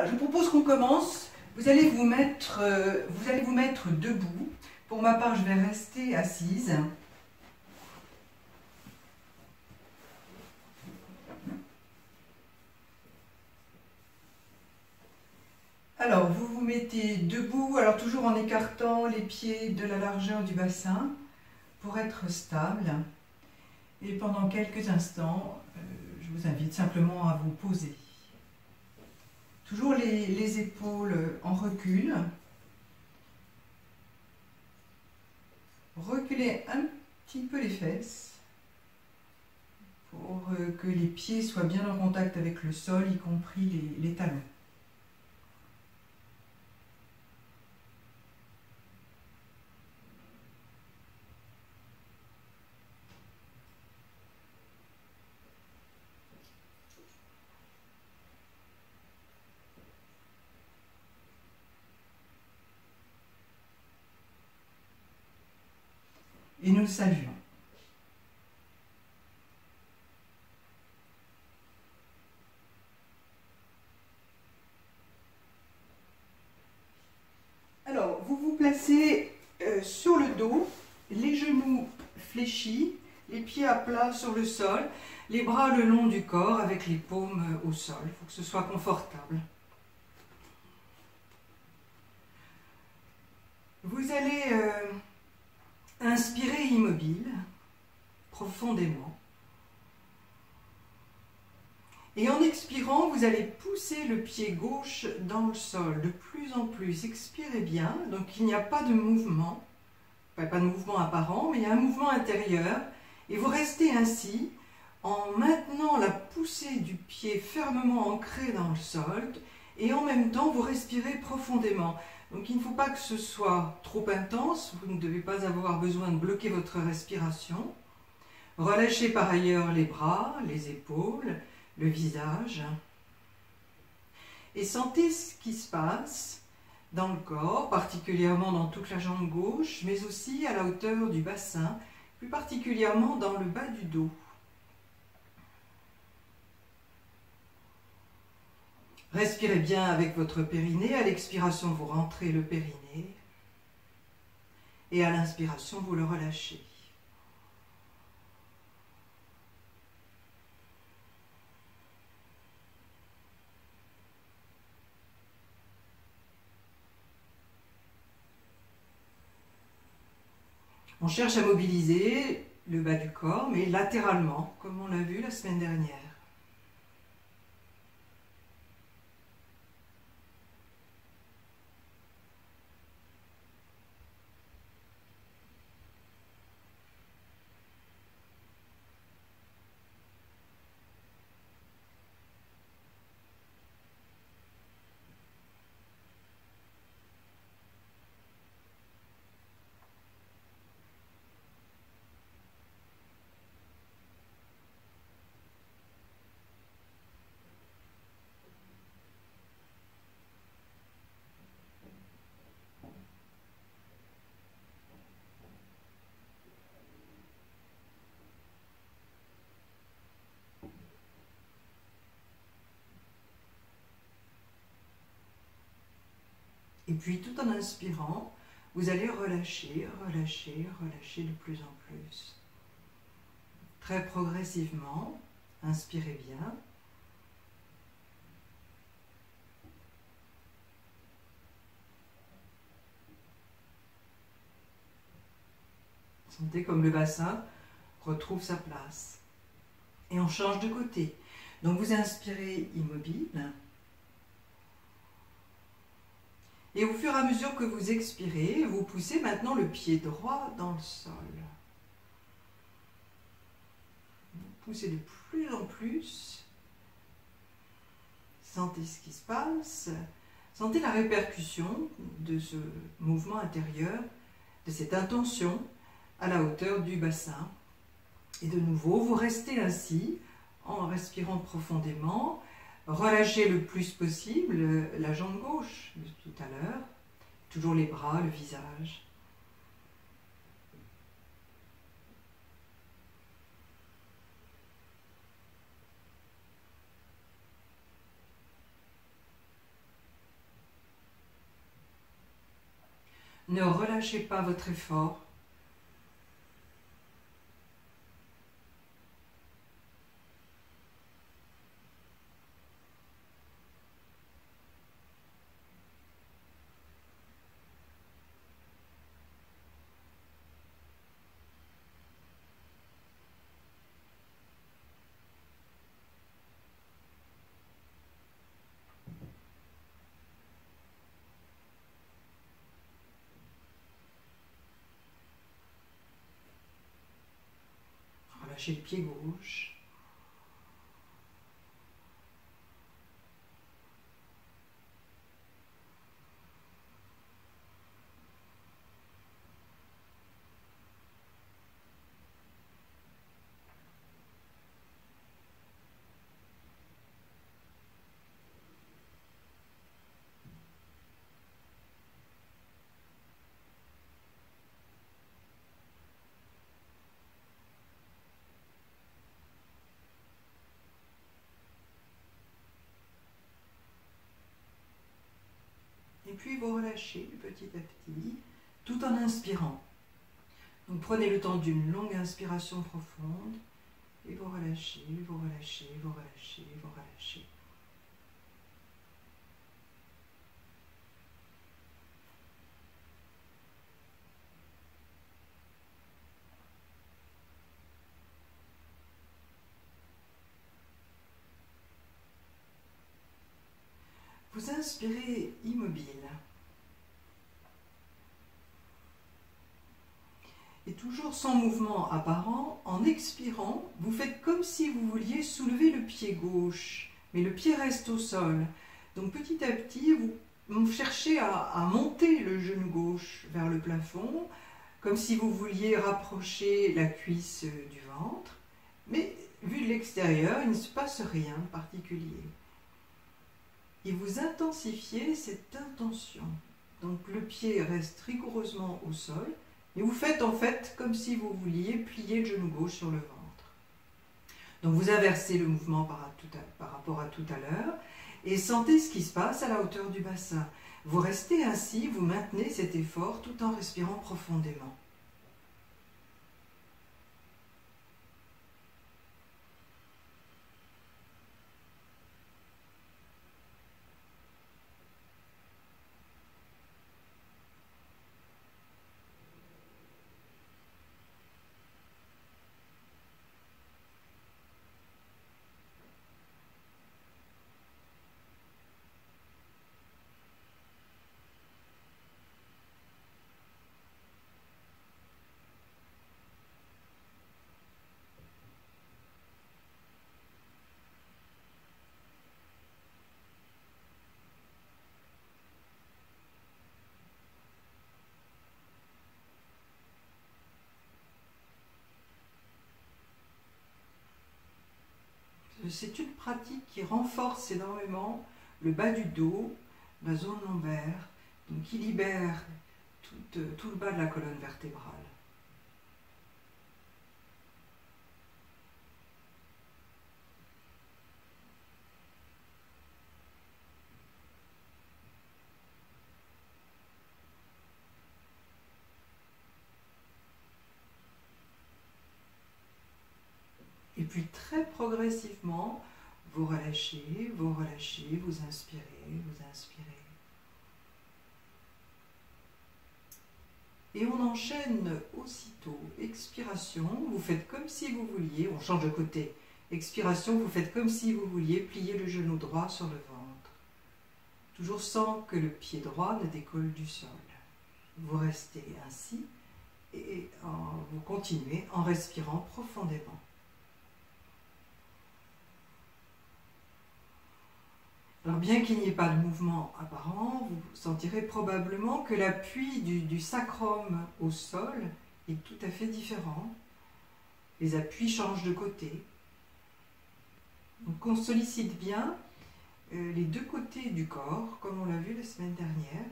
je vous propose qu'on commence. Vous allez vous mettre debout. Pour ma part, je vais rester assise. Alors, vous vous mettez debout, alors toujours en écartant les pieds de la largeur du bassin pour être stable. Et pendant quelques instants, je vous invite simplement à vous poser. Toujours les épaules en recul. Reculez un petit peu les fesses pour que les pieds soient bien en contact avec le sol, y compris les talons. Et nous saluons. Alors, vous vous placez sur le dos, les genoux fléchis, les pieds à plat sur le sol, les bras le long du corps avec les paumes au sol. Il faut que ce soit confortable. Vous allez inspirer immobile, profondément. Et en expirant, vous allez pousser le pied gauche dans le sol de plus en plus. Expirez bien, donc il n'y a pas de mouvement, pas de mouvement apparent, mais il y a un mouvement intérieur. Et vous restez ainsi en maintenant la poussée du pied fermement ancrée dans le sol et en même temps vous respirez profondément. Donc il ne faut pas que ce soit trop intense, vous ne devez pas avoir besoin de bloquer votre respiration. Relâchez par ailleurs les bras, les épaules, le visage. Et sentez ce qui se passe dans le corps, particulièrement dans toute la jambe gauche, mais aussi à la hauteur du bassin, plus particulièrement dans le bas du dos. Respirez bien avec votre périnée. À l'expiration, vous rentrez le périnée. Et à l'inspiration, vous le relâchez. On cherche à mobiliser le bas du corps, mais latéralement, comme on l'a vu la semaine dernière. Et puis, tout en inspirant, vous allez relâcher, relâcher, relâcher de plus en plus. Très progressivement, inspirez bien. Sentez comme le bassin retrouve sa place. Et on change de côté. Donc vous inspirez immobile. Et au fur et à mesure que vous expirez, vous poussez maintenant le pied droit dans le sol. Vous poussez de plus en plus. Sentez ce qui se passe. Sentez la répercussion de ce mouvement intérieur, de cette intention à la hauteur du bassin. Et de nouveau, vous restez ainsi en respirant profondément. Relâchez le plus possible la jambe gauche de tout à l'heure. Toujours les bras, le visage. Ne relâchez pas votre effort. Relâchez le pied gauche. Et puis vous relâchez petit à petit, tout en inspirant. Donc prenez le temps d'une longue inspiration profonde, et vous relâchez, vous relâchez, vous relâchez, vous relâchez. Vous inspirez immobile. Et toujours sans mouvement apparent, en expirant, vous faites comme si vous vouliez soulever le pied gauche, mais le pied reste au sol. Donc petit à petit, vous cherchez à monter le genou gauche vers le plafond, comme si vous vouliez rapprocher la cuisse du ventre, mais vu de l'extérieur, il ne se passe rien de particulier. Et vous intensifiez cette intention. Donc le pied reste rigoureusement au sol, et vous faites en fait comme si vous vouliez plier le genou gauche sur le ventre. Donc vous inversez le mouvement par rapport à tout à l'heure, et sentez ce qui se passe à la hauteur du bassin. Vous restez ainsi, vous maintenez cet effort tout en respirant profondément. C'est une pratique qui renforce énormément le bas du dos, la zone lombaire, donc qui libère tout le bas de la colonne vertébrale. Et puis très progressivement, vous relâchez, vous inspirez, vous inspirez. Et on enchaîne aussitôt. Expiration, vous faites comme si vous vouliez, on change de côté. Expiration, vous faites comme si vous vouliez plier le genou droit sur le ventre. Toujours sans que le pied droit ne décolle du sol. Vous restez ainsi et vous continuez en respirant profondément. Alors bien qu'il n'y ait pas de mouvement apparent, vous sentirez probablement que l'appui du sacrum au sol est tout à fait différent. Les appuis changent de côté. Donc on sollicite bien les deux côtés du corps, comme on l'a vu la semaine dernière.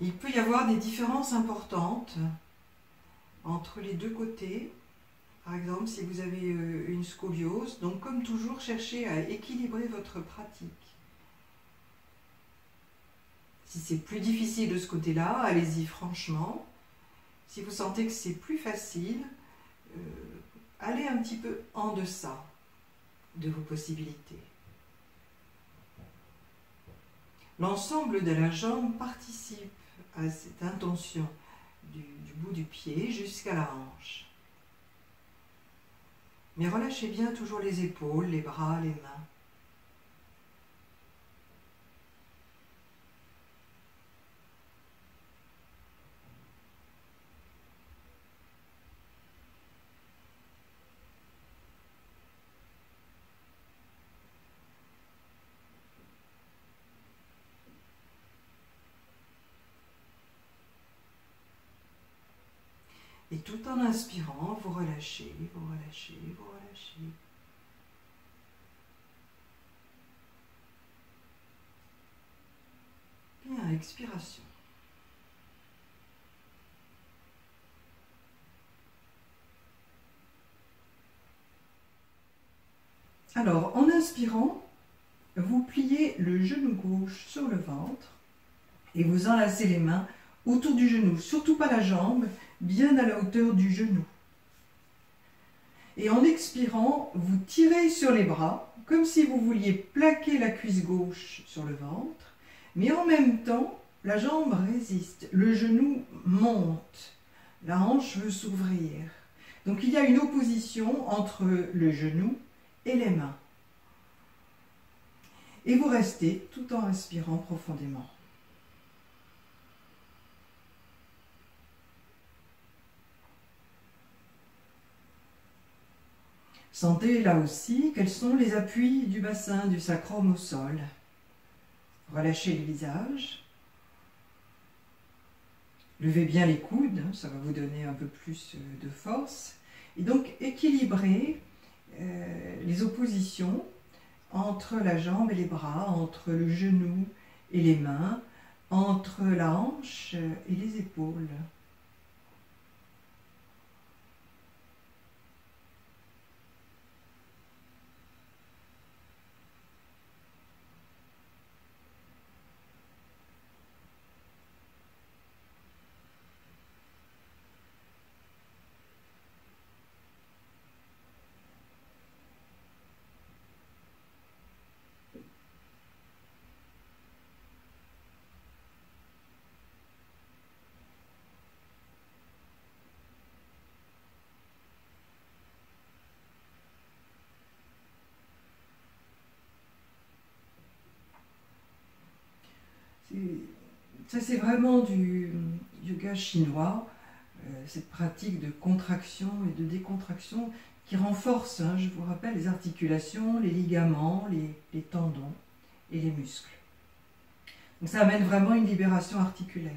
Il peut y avoir des différences importantes entre les deux côtés. Par exemple, si vous avez une scoliose, donc comme toujours, cherchez à équilibrer votre pratique. Si c'est plus difficile de ce côté-là, allez-y franchement. Si vous sentez que c'est plus facile, allez un petit peu en deçà de vos possibilités. L'ensemble de la jambe participe à cette intention du bout du pied jusqu'à la hanche. Mais relâchez bien toujours les épaules, les bras, les mains. Et tout en inspirant, vous relâchez, vous relâchez, vous relâchez. Bien, expiration. Alors, en inspirant, vous pliez le genou gauche sur le ventre et vous enlacez les mains autour du genou, surtout pas la jambe, bien à la hauteur du genou. Et en expirant, vous tirez sur les bras, comme si vous vouliez plaquer la cuisse gauche sur le ventre, mais en même temps, la jambe résiste, le genou monte, la hanche veut s'ouvrir. Donc il y a une opposition entre le genou et les mains. Et vous restez tout en respirant profondément. Sentez là aussi quels sont les appuis du bassin, du sacrum au sol. Relâchez le visage. Levez bien les coudes, ça va vous donner un peu plus de force. Et donc équilibrez les oppositions entre la jambe et les bras, entre le genou et les mains, entre la hanche et les épaules. Ça, c'est vraiment du yoga chinois, cette pratique de contraction et de décontraction qui renforce, je vous rappelle, les articulations, les ligaments, les tendons et les muscles. Donc ça amène vraiment une libération articulaire.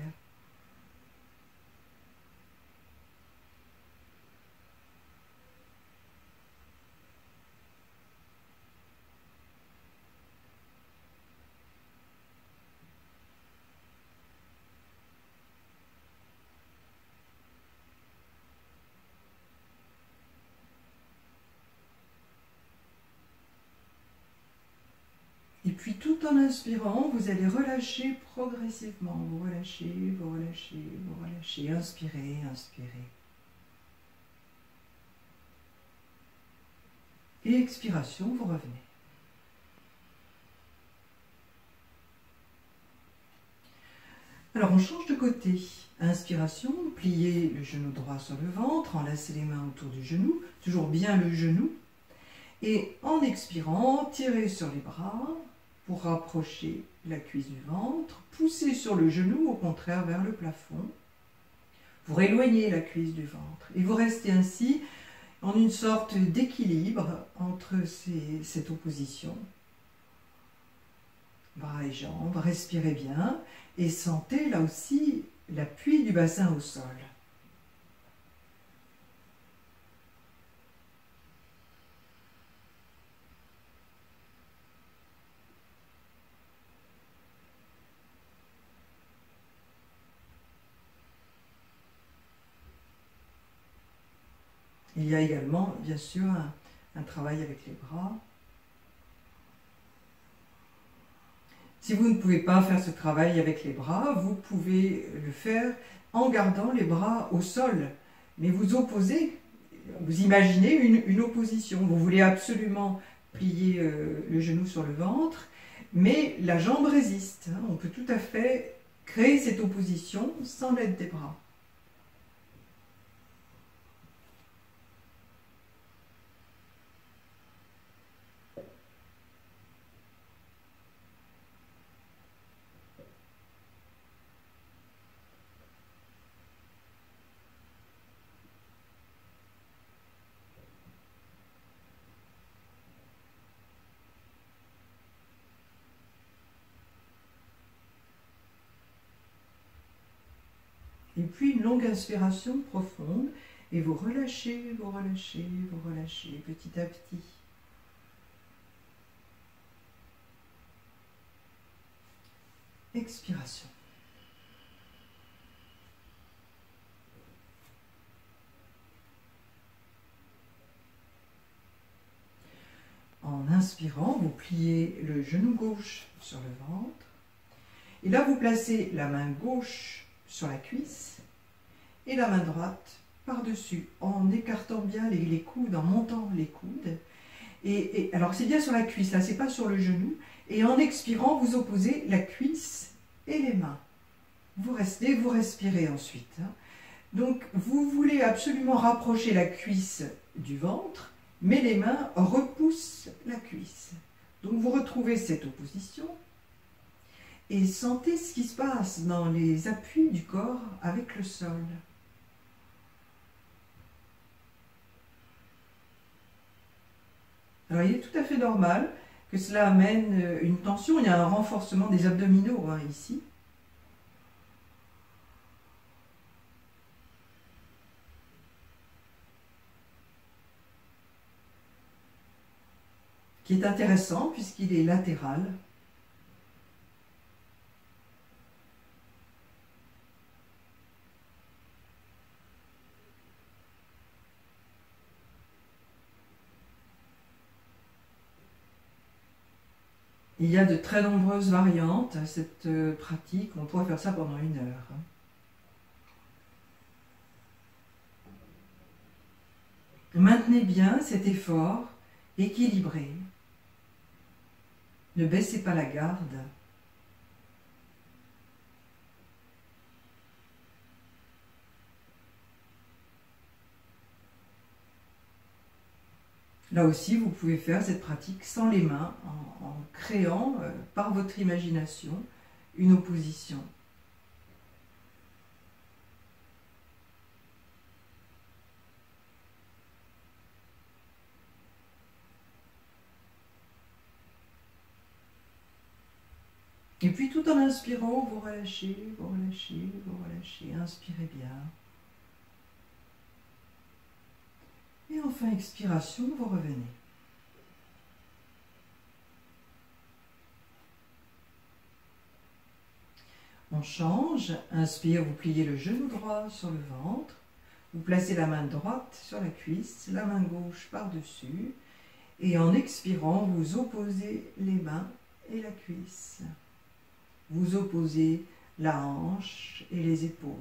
Et puis tout en inspirant, vous allez relâcher progressivement. Vous relâchez, vous relâchez, vous relâchez. Inspirez, inspirez. Et expiration, vous revenez. Alors on change de côté. Inspiration, pliez le genou droit sur le ventre, enlacez les mains autour du genou, toujours bien le genou. Et en expirant, tirez sur les bras pour rapprocher la cuisse du ventre, poussez sur le genou, au contraire, vers le plafond. Vous éloignez la cuisse du ventre et vous restez ainsi en une sorte d'équilibre entre cette opposition. Bras et jambes, respirez bien et sentez là aussi l'appui du bassin au sol. Il y a également, bien sûr, un travail avec les bras. Si vous ne pouvez pas faire ce travail avec les bras, vous pouvez le faire en gardant les bras au sol. Mais vous opposez, vous imaginez une opposition. Vous voulez absolument plier le genou sur le ventre, mais la jambe résiste. On peut tout à fait créer cette opposition sans l'aide des bras. Et puis une longue inspiration profonde, et vous relâchez, vous relâchez, vous relâchez petit à petit. Expiration. En inspirant, vous pliez le genou gauche sur le ventre. Et là, vous placez la main gauche sur la cuisse et la main droite par-dessus, en écartant bien les coudes, en montant les coudes. Et alors, c'est bien sur la cuisse, là, c'est pas sur le genou. Et en expirant, vous opposez la cuisse et les mains. Vous restez, vous respirez ensuite. Donc, vous voulez absolument rapprocher la cuisse du ventre, mais les mains repoussent la cuisse. Donc, vous retrouvez cette opposition et sentez ce qui se passe dans les appuis du corps avec le sol. Alors, il est tout à fait normal que cela amène une tension. Il y a un renforcement des abdominaux ici. Qui est intéressant puisqu'il est latéral. Il y a de très nombreuses variantes à cette pratique. On pourrait faire ça pendant 1 heure. Maintenez bien cet effort équilibré. Ne baissez pas la garde. Là aussi, vous pouvez faire cette pratique sans les mains, en créant par votre imagination une opposition. Et puis tout en inspirant, vous relâchez, vous relâchez, vous relâchez. Inspirez bien. Et enfin, expiration, vous revenez. On change. Inspire, vous pliez le genou droit sur le ventre. Vous placez la main droite sur la cuisse, la main gauche par-dessus. Et en expirant, vous opposez les mains et la cuisse. Vous opposez la hanche et les épaules.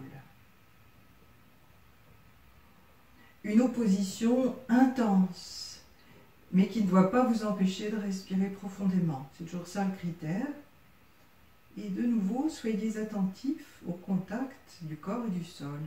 Une opposition intense, mais qui ne doit pas vous empêcher de respirer profondément. C'est toujours ça le critère. Et de nouveau, soyez attentifs au contact du corps et du sol.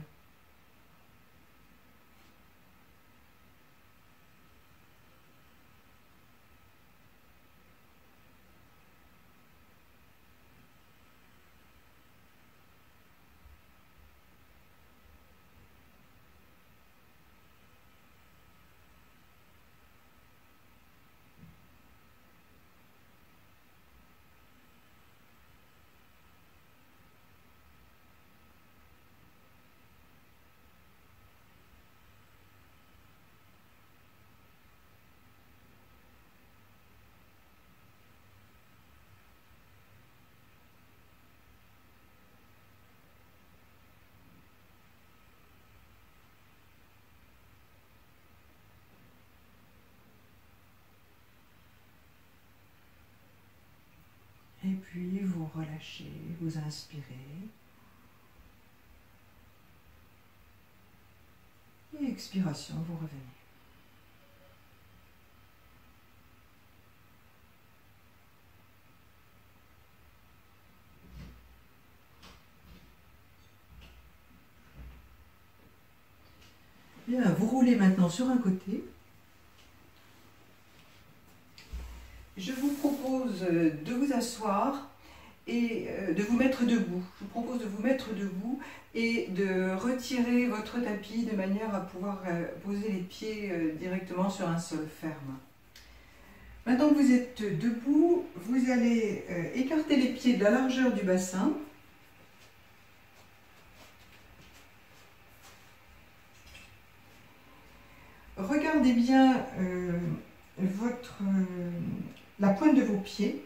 Et puis, vous vous relâchez, vous inspirez. Et expiration, vous revenez. Bien, vous roulez maintenant sur un côté. Je vous propose de vous asseoir et de vous mettre debout. Je vous propose de vous mettre debout et de retirer votre tapis de manière à pouvoir poser les pieds directement sur un sol ferme. Maintenant que vous êtes debout, vous allez écarter les pieds de la largeur du bassin. Regardez bien la pointe de vos pieds.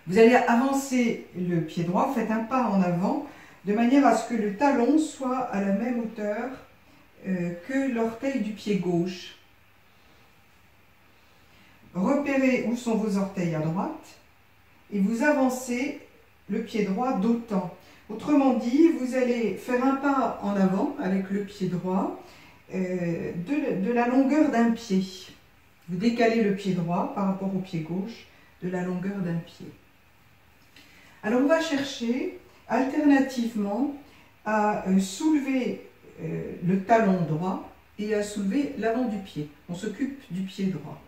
Vous allez avancer le pied droit, vous faites un pas en avant, de manière à ce que le talon soit à la même hauteur que l'orteil du pied gauche. Repérez où sont vos orteils à droite et vous avancez le pied droit d'autant. Autrement dit, vous allez faire un pas en avant avec le pied droit de la longueur d'un pied. Vous décalez le pied droit par rapport au pied gauche de la longueur d'un pied. Alors on va chercher alternativement à soulever le talon droit et à soulever l'avant du pied. On s'occupe du pied droit.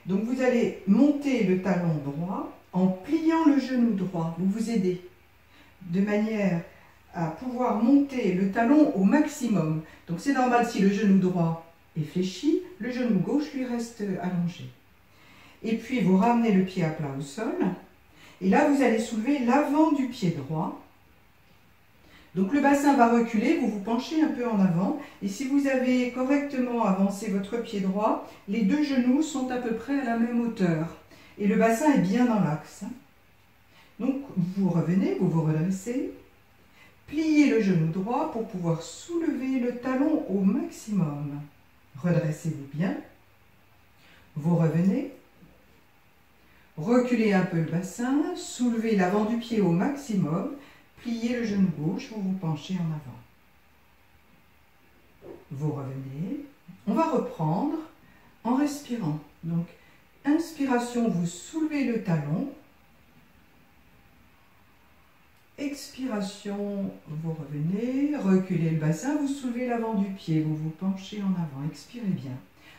Donc vous allez monter le talon droit en pliant le genou droit. Vous vous aidez de manière à pouvoir monter le talon au maximum. Donc c'est normal si le genou droit est fléchi, le genou gauche lui reste allongé. Et puis vous ramenez le pied à plat au sol. Et là vous allez soulever l'avant du pied droit. Donc le bassin va reculer, vous vous penchez un peu en avant. Et si vous avez correctement avancé votre pied droit, les deux genoux sont à peu près à la même hauteur. Et le bassin est bien dans l'axe. Donc vous revenez, vous vous redressez. Pliez le genou droit pour pouvoir soulever le talon au maximum. Redressez-vous bien. Vous revenez. Reculez un peu le bassin. Soulevez l'avant du pied au maximum. Pliez le genou gauche pour vous pencher en avant. Vous revenez. On va reprendre en respirant. Donc, inspiration, vous soulevez le talon. Expiration, vous revenez, reculez le bassin, vous soulevez l'avant du pied, vous vous penchez en avant, expirez bien.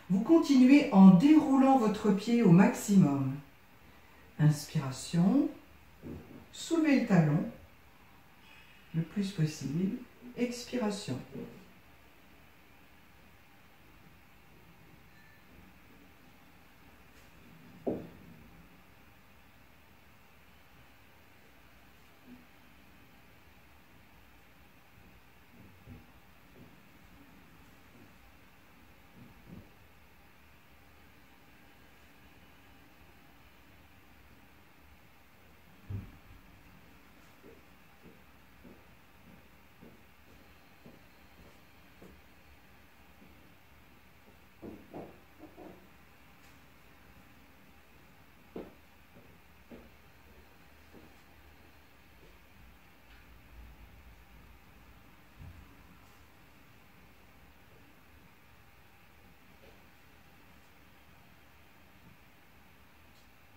Vous continuez en déroulant votre pied au maximum. Inspiration, soulevez le talon le plus possible, expiration.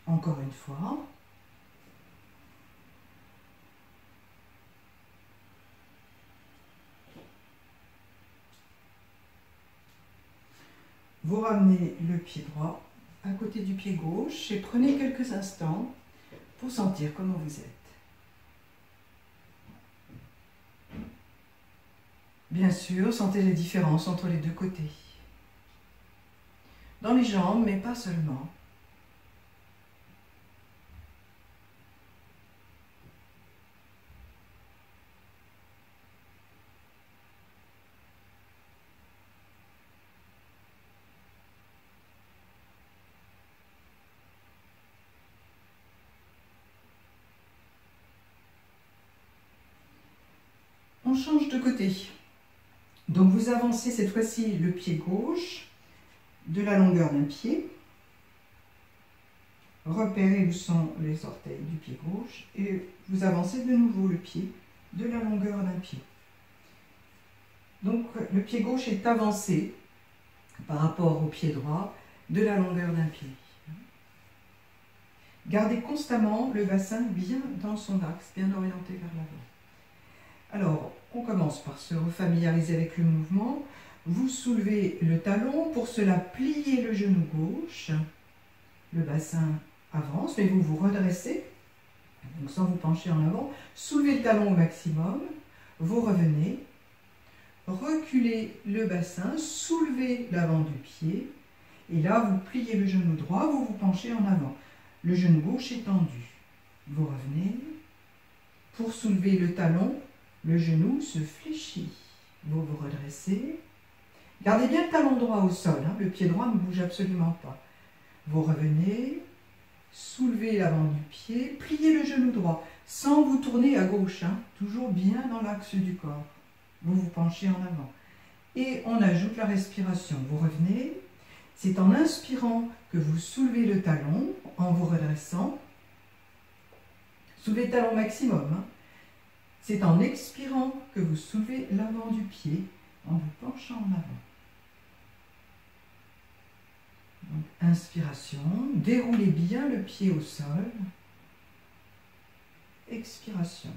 Encore une fois. Vous ramenez le pied droit à côté du pied gauche et prenez quelques instants pour sentir comment vous êtes. Bien sûr, sentez les différences entre les deux côtés. Dans les jambes, mais pas seulement. On change de côté. Donc vous avancez cette fois-ci le pied gauche de la longueur d'un pied. repérez où sont les orteils du pied gauche et vous avancez de nouveau le pied de la longueur d'un pied. Donc le pied gauche est avancé par rapport au pied droit de la longueur d'un pied. Gardez constamment le bassin bien dans son axe, bien orienté vers l'avant. Alors, on commence par se refamiliariser avec le mouvement. Vous soulevez le talon, pour cela pliez le genou gauche. Le bassin avance, mais vous vous redressez, donc sans vous pencher en avant. Soulevez le talon au maximum, vous revenez, reculez le bassin, soulevez l'avant du pied, et là vous pliez le genou droit, vous vous penchez en avant. Le genou gauche est tendu. Vous revenez. Pour soulever le talon, le genou se fléchit. Vous vous redressez. Gardez bien le talon droit au sol, hein, le pied droit ne bouge absolument pas. Vous revenez, soulevez l'avant du pied, pliez le genou droit, sans vous tourner à gauche, hein, toujours bien dans l'axe du corps. Vous vous penchez en avant. Et on ajoute la respiration. Vous revenez. C'est en inspirant que vous soulevez le talon, en vous redressant. Soulevez le talon maximum. Hein. C'est en expirant que vous soulevez l'avant du pied, en vous penchant en avant. Donc, inspiration, déroulez bien le pied au sol. Expiration.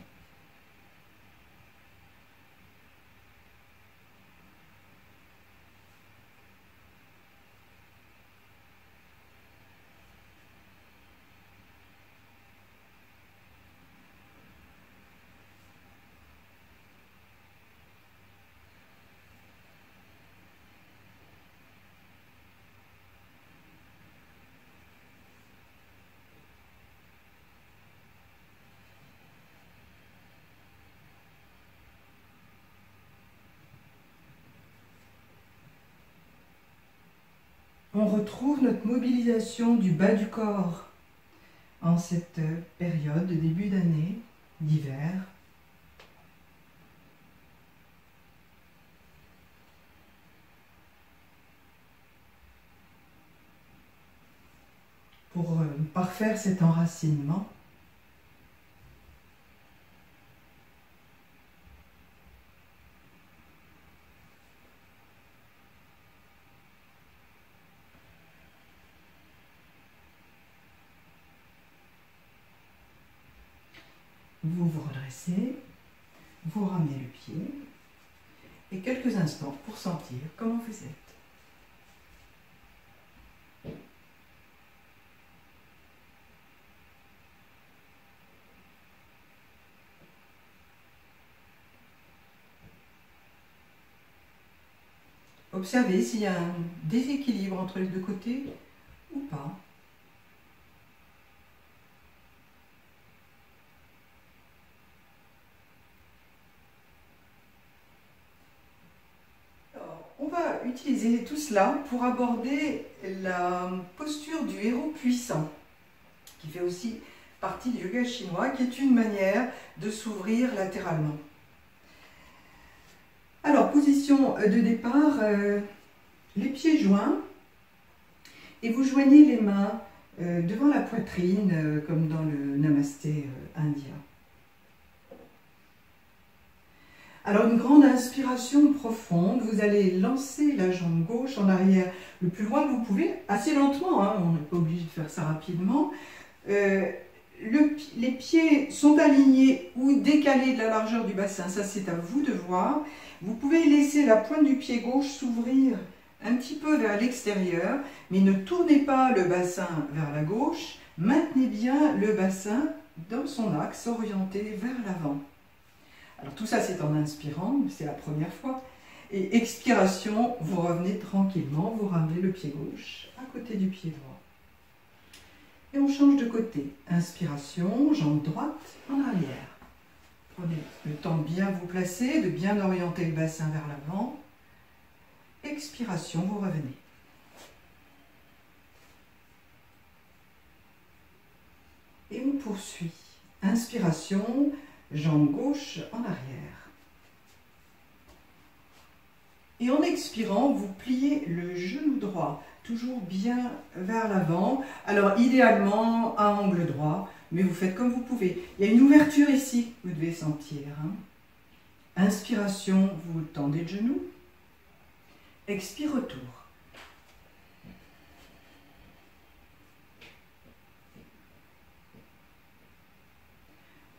On retrouve notre mobilisation du bas du corps en cette période de début d'année, d'hiver. Pour parfaire cet enracinement, vous vous redressez, vous ramenez le pied et quelques instants pour sentir comment vous êtes. Observez s'il y a un déséquilibre entre les deux côtés ou pas. Alors, on va utiliser tout cela pour aborder la posture du héros puissant, qui fait aussi partie du yoga chinois, qui est une manière de s'ouvrir latéralement. Alors, position de départ, les pieds joints, et vous joignez les mains devant la poitrine, comme dans le Namasté indien. Alors, une grande inspiration profonde, vous allez lancer la jambe gauche en arrière le plus loin que vous pouvez, assez lentement, hein, on n'est pas obligé de faire ça rapidement. Les pieds sont alignés ou décalés de la largeur du bassin, ça c'est à vous de voir. Vous pouvez laisser la pointe du pied gauche s'ouvrir un petit peu vers l'extérieur, mais ne tournez pas le bassin vers la gauche, maintenez bien le bassin dans son axe orienté vers l'avant. Alors tout ça c'est en inspirant, c'est la première fois, et expiration, vous revenez tranquillement, vous ramenez le pied gauche à côté du pied droit. Et on change de côté. Inspiration, jambe droite en arrière. Prenez le temps de bien vous placer, de bien orienter le bassin vers l'avant. Expiration, vous revenez. Et on poursuit. Inspiration, jambe gauche en arrière. Et en expirant, vous pliez le genou droit, toujours bien vers l'avant. Alors idéalement à angle droit, mais vous faites comme vous pouvez. Il y a une ouverture ici, vous devez sentir. Inspiration, vous tendez le genou. Expire, retour.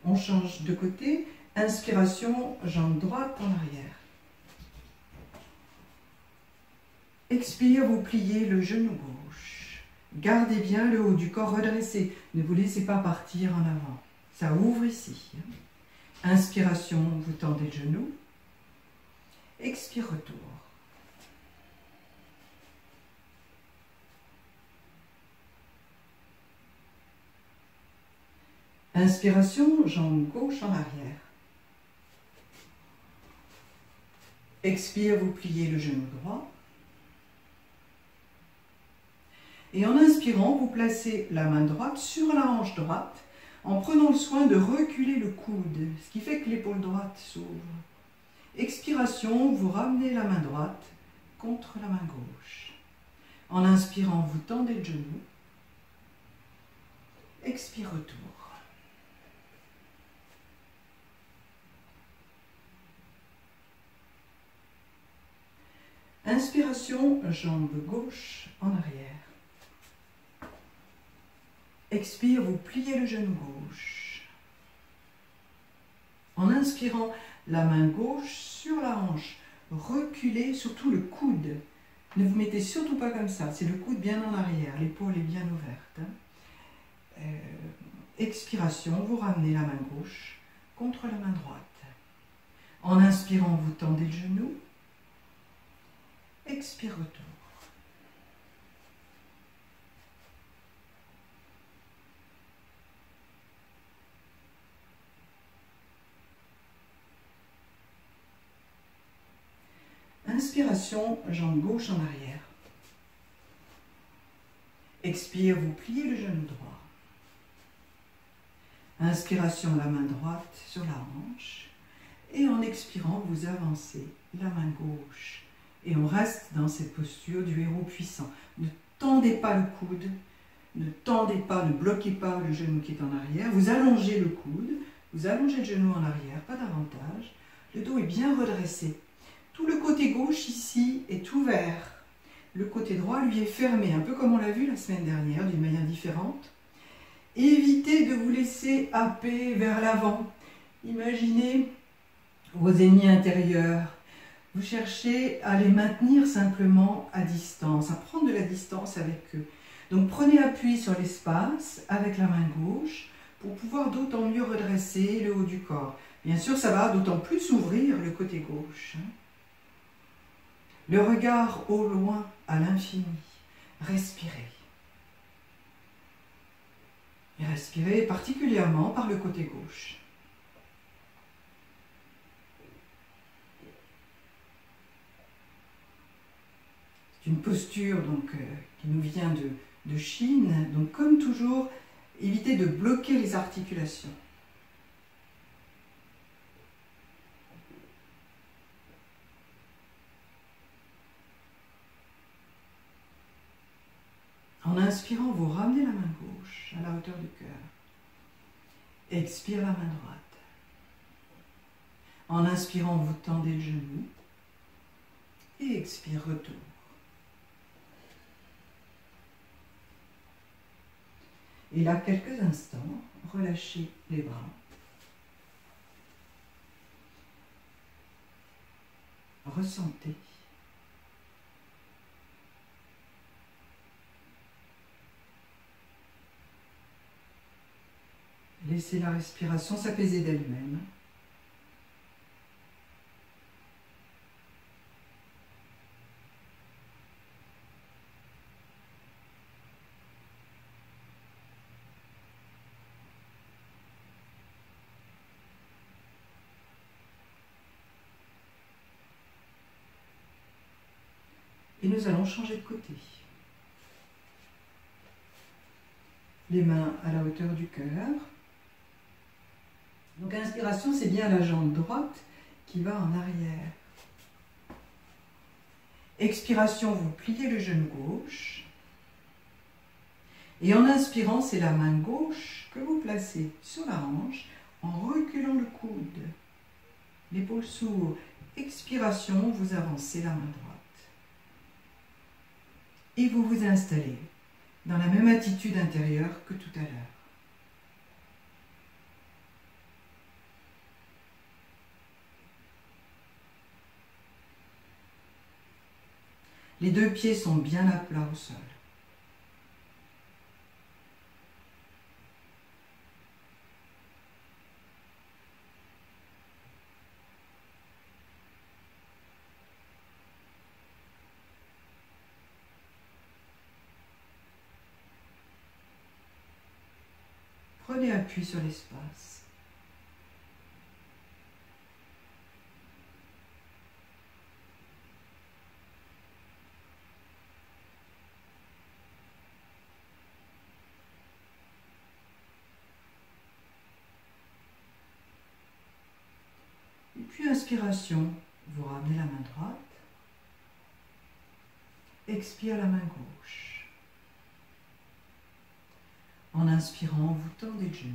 On change de côté. Inspiration, jambe droite en arrière. Expire, vous pliez le genou gauche. Gardez bien le haut du corps redressé. Ne vous laissez pas partir en avant. Ça ouvre ici. Inspiration, vous tendez le genou. Expire, retour. Inspiration, jambe gauche en arrière. Expire, vous pliez le genou droit. Et en inspirant, vous placez la main droite sur la hanche droite en prenant le soin de reculer le coude, ce qui fait que l'épaule droite s'ouvre. Expiration, vous ramenez la main droite contre la main gauche. En inspirant, vous tendez le genou. Expire, retour. Inspiration, jambe gauche en arrière. Expire, vous pliez le genou gauche. En inspirant, la main gauche sur la hanche. Reculez surtout le coude. Ne vous mettez surtout pas comme ça. C'est le coude bien en arrière. L'épaule est bien ouverte. Expiration, vous ramenez la main gauche contre la main droite. En inspirant, vous tendez le genou. Expire, retour. Inspiration, jambe gauche en arrière. Expire, vous pliez le genou droit. Inspiration, la main droite sur la hanche. Et en expirant, vous avancez la main gauche. Et on reste dans cette posture du héros puissant. Ne tendez pas le coude, ne tendez pas, ne bloquez pas le genou qui est en arrière. Vous allongez le coude, vous allongez le genou en arrière, pas davantage. Le dos est bien redressé. Tout le côté gauche ici est ouvert. Le côté droit, lui, est fermé, un peu comme on l'a vu la semaine dernière, d'une manière différente. Évitez de vous laisser happer vers l'avant. Imaginez vos ennemis intérieurs. Vous cherchez à les maintenir simplement à distance, à prendre de la distance avec eux. Donc prenez appui sur l'espace avec la main gauche pour pouvoir d'autant mieux redresser le haut du corps. Bien sûr, ça va d'autant plus ouvrir le côté gauche. Le regard au loin, à l'infini. Respirez. Et respirez particulièrement par le côté gauche. C'est une posture donc, qui nous vient de Chine. Donc comme toujours, évitez de bloquer les articulations. En inspirant, vous ramenez la main gauche à la hauteur du cœur. Expire la main droite. En inspirant, vous tendez le genou. Et expire, retour. Et là, quelques instants, relâchez les bras. Ressentez. Laissez la respiration s'apaiser d'elle-même. Et nous allons changer de côté. Les mains à la hauteur du cœur. Donc inspiration, c'est bien la jambe droite qui va en arrière. Expiration, vous pliez le genou gauche. Et en inspirant, c'est la main gauche que vous placez sur la hanche en reculant le coude. L'épaule s'ouvre. Expiration, vous avancez la main droite. Et vous vous installez dans la même attitude intérieure que tout à l'heure. Les deux pieds sont bien à plat au sol. Prenez appui sur l'espace. Et puis inspiration, vous ramenez la main droite. Expire la main gauche. En inspirant, vous tendez le genou.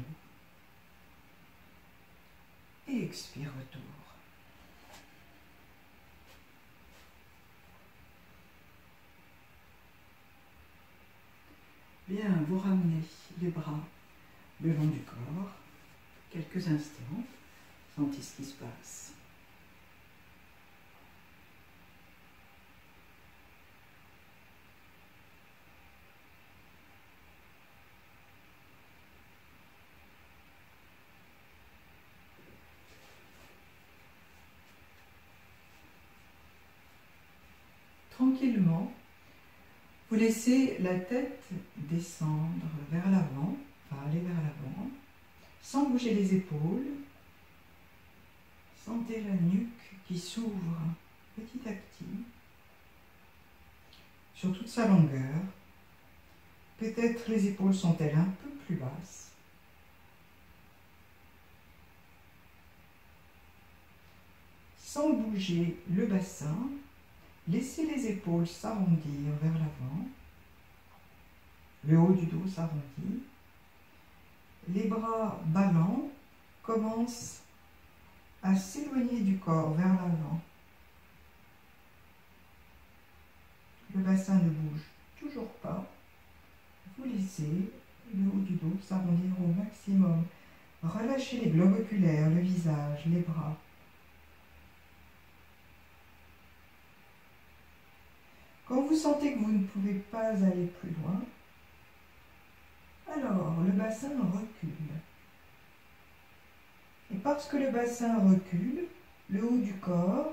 Et expire, retour. Bien, vous ramenez les bras le long du corps. Quelques instants. Sentez ce qui se passe. Tranquillement, vous laissez la tête descendre vers l'avant, enfin aller vers l'avant, sans bouger les épaules. Sentez la nuque qui s'ouvre petit à petit sur toute sa longueur. Peut-être les épaules sont-elles un peu plus basses. Sans bouger le bassin, laissez les épaules s'arrondir vers l'avant. Le haut du dos s'arrondit. Les bras ballants commencent à s'éloigner du corps vers l'avant. Le bassin ne bouge toujours pas. Vous laissez le haut du dos s'arrondir au maximum. Relâchez les globes oculaires, le visage, les bras. Quand vous sentez que vous ne pouvez pas aller plus loin, alors le bassin recule. Et parce que le bassin recule, le haut du corps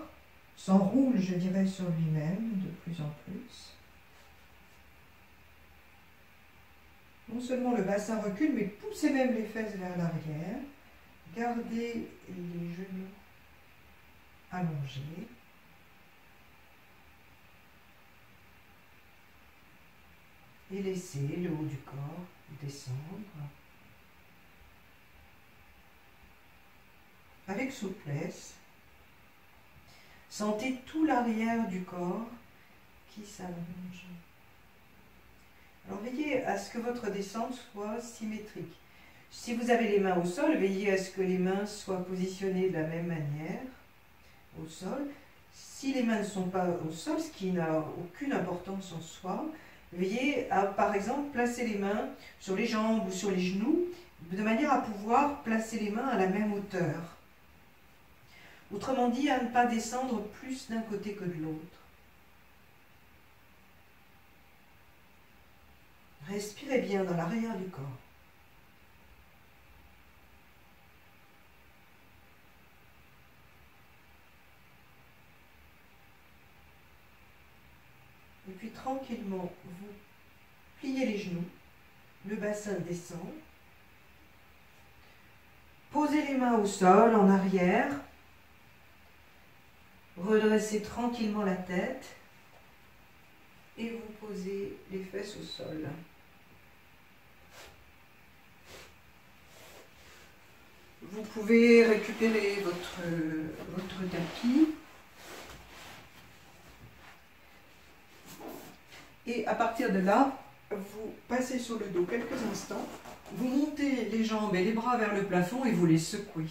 s'enroule, je dirais, sur lui-même de plus en plus. Non seulement le bassin recule, mais poussez même les fesses vers l'arrière. Gardez les genoux allongés. Et laissez le haut du corps descendre. Avec souplesse, sentez tout l'arrière du corps qui s'allonge. Alors veillez à ce que votre descente soit symétrique. Si vous avez les mains au sol, veillez à ce que les mains soient positionnées de la même manière au sol. Si les mains ne sont pas au sol, ce qui n'a aucune importance en soi, veillez à, par exemple, placer les mains sur les jambes ou sur les genoux, de manière à pouvoir placer les mains à la même hauteur. Autrement dit, à ne pas descendre plus d'un côté que de l'autre. Respirez bien dans l'arrière du corps. Et puis tranquillement, vous pliez les genoux, le bassin descend. Posez les mains au sol, en arrière. Redressez tranquillement la tête et vous posez les fesses au sol. Vous pouvez récupérer votre tapis. Et à partir de là, vous passez sur le dos quelques instants, vous montez les jambes et les bras vers le plafond et vous les secouez.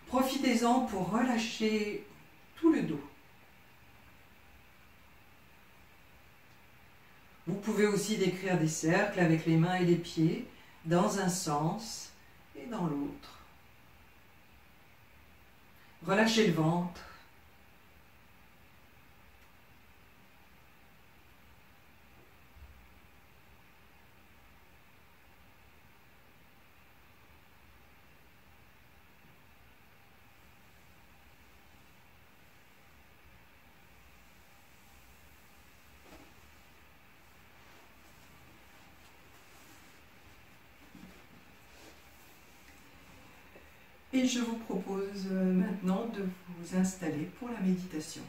Profitez-en pour relâcher tout le dos. Vous pouvez aussi décrire des cercles avec les mains et les pieds dans un sens et dans l'autre. Relâchez le ventre. Et je vous propose maintenant de vous installer pour la méditation.